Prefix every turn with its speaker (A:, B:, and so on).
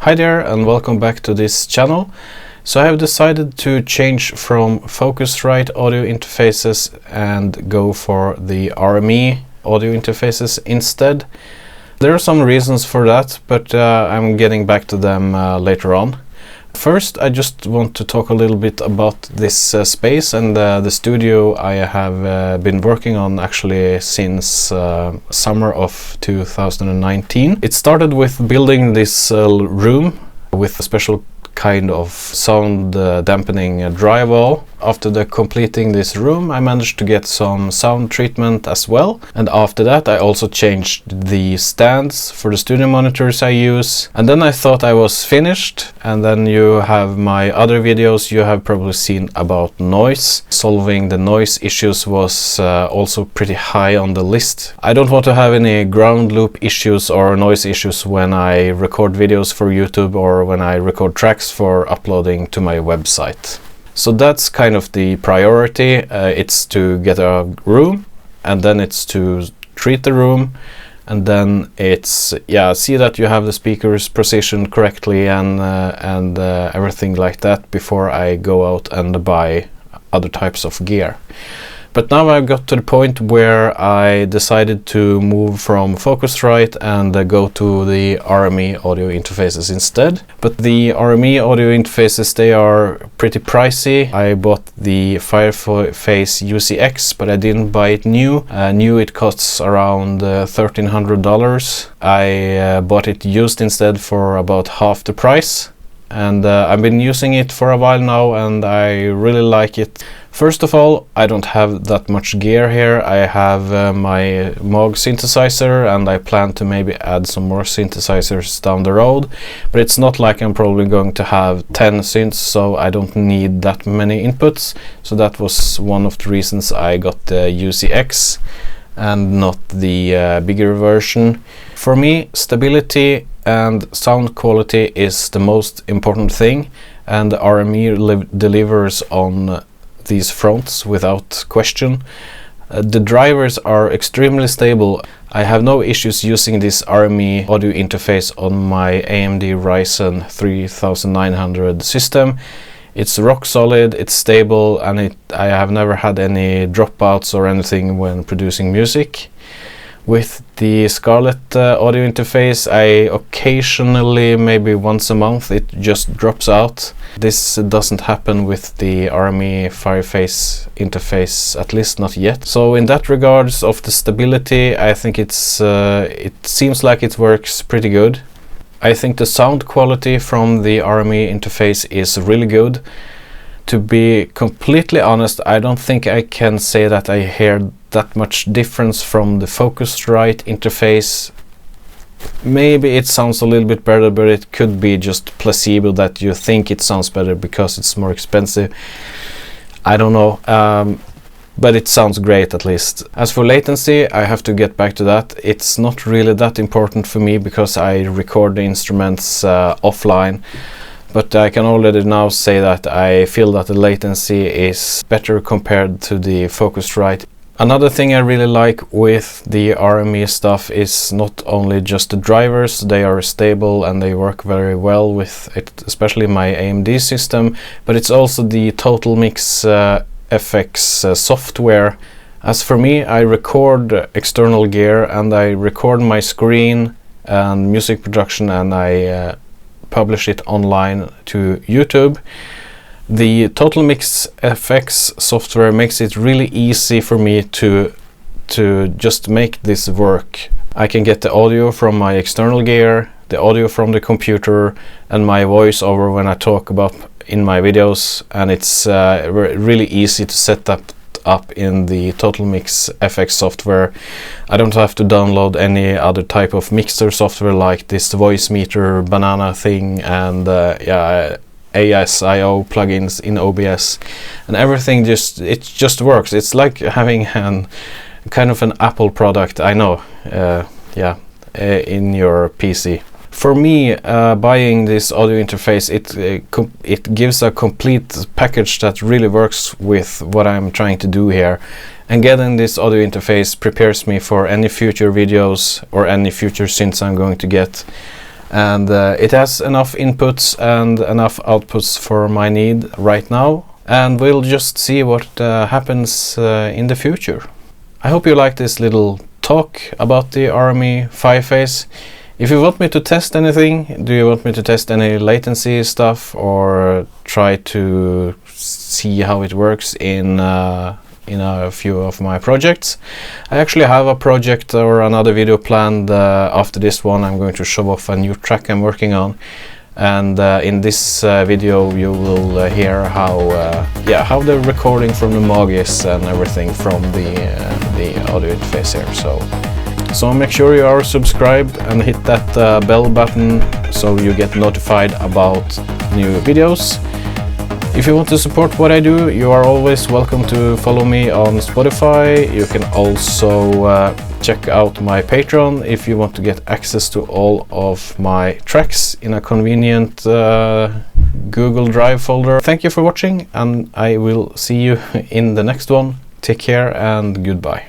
A: Hi there and welcome back to this channel. So I have decided to change from Focusrite audio interfaces and go for the RME audio interfaces instead. There are some reasons for that, but I'm getting back to them later on. First, I just want to talk a little bit about this space and the studio I have been working on actually since summer of 2019. It started with building this room with a special kind of sound dampening drywall. After completing this room, I managed to get some sound treatment as well, and after that I also changed the stands for the studio monitors I use, and then I thought I was finished. And then you have my other videos you have probably seen about noise. Solving the noise issues was also pretty high on the list. I don't want to have any ground loop issues or noise issues when I record videos for YouTube or when I record tracks for uploading to my website. So that's kind of the priority. It's to get a room, and then it's to treat the room, and then it's see that you have the speakers positioned correctly and everything like that before I go out and buy other types of gear. But now I got to the point where I decided to move from Focusrite and go to the RME audio interfaces instead. But the RME audio interfaces, they are pretty pricey. I bought the Fireface UCX, but I didn't buy it new. New it costs around $1,300. I bought it used instead for about half the price. And I've been using it for a while now and I really like it. First of all, I don't have that much gear here. I have my Moog synthesizer and I plan to maybe add some more synthesizers down the road. But it's not like I'm probably going to have 10 synths, so I don't need that many inputs. So that was one of the reasons I got the UCX and not the bigger version. For me, stability and sound quality is the most important thing, and RME delivers on these fronts without question. The drivers are extremely stable. I have no issues using this RME audio interface on my AMD Ryzen 3900 system. It's rock solid, it's stable, and I have never had any dropouts or anything when producing music. With the Scarlett audio interface, I occasionally, maybe once a month, it just drops out. This doesn't happen with the RME Fireface interface, at least not yet. So in that regards of the stability, I think it seems like it works pretty good. I think the sound quality from the RME interface is really good. To be completely honest, I don't think I can say that I hear that much difference from the Focusrite interface. Maybe it sounds a little bit better, but it could be just placebo that you think it sounds better because it's more expensive. I don't know, but it sounds great at least. As for latency, I have to get back to that. It's not really that important for me because I record the instruments offline. But I can already now say that I feel that the latency is better compared to the Focusrite. Another thing I really like with the RME stuff is not only just the drivers, they are stable and they work very well with it, especially my AMD system, but it's also the TotalMix FX software. As for me, I record external gear and I record my screen and music production and I publish it online to YouTube. The TotalMix FX software makes it really easy for me to just make this work. I can get the audio from my external gear, the audio from the computer, and my voiceover when I talk about in my videos, and it's really easy to set that up in the TotalMix FX software. I don't have to download any other type of mixer software like this voice meter banana thing and ASIO plugins in OBS, and everything just works. It's like having kind of an Apple product, I know, in your PC. For me, buying this audio interface, it gives a complete package that really works with what I'm trying to do here. And getting this audio interface prepares me for any future videos or any future synths I'm going to get. and it has enough inputs and enough outputs for my need right now, and we'll just see what happens in the future. I hope you like this little talk about the RME Fireface. If you want me to test anything, do you want me to test any latency stuff or try to see how it works in a few of my projects? I actually have a project or another video planned after this one. I'm going to show off a new track I'm working on, and in this video you will hear how the recording from the Moog is and everything from the audio interface here. So make sure you are subscribed and hit that bell button so you get notified about new videos. If you want to support what I do, you are always welcome to follow me on Spotify. You can also check out my Patreon if you want to get access to all of my tracks in a convenient Google Drive folder. Thank you for watching, and I will see you in the next one. Take care and goodbye.